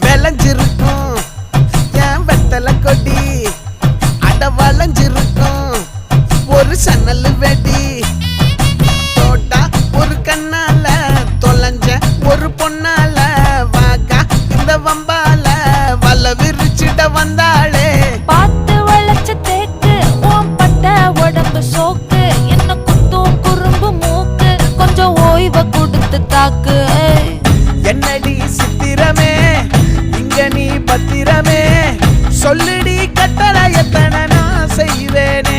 விளைஞ்சிருக்கும் என் வெத்தலை கொடி அட வளைஞ்சிருக்கும் ஒரு சன்னல் வெடி தோட்டா ஒரு கண்ணால தொலைஞ்ச ஒரு பொண்ணால வாக்கா இந்த வம்பால வல விரிச்சிட வந்தாளே பார்த்து வளைச்ச தேக்கு ஓம் பட்ட உடம்பு சோக்கு என்ன குத்தும் குறும்பு மூக்கு கொஞ்சம் ஓய்வை கொடுத்து தாக்கு என்னடி சித்திரமே இங்க நீ பத்திரமே சொல்லுடி கட்டளை எத்தனை நான் செய்வேனே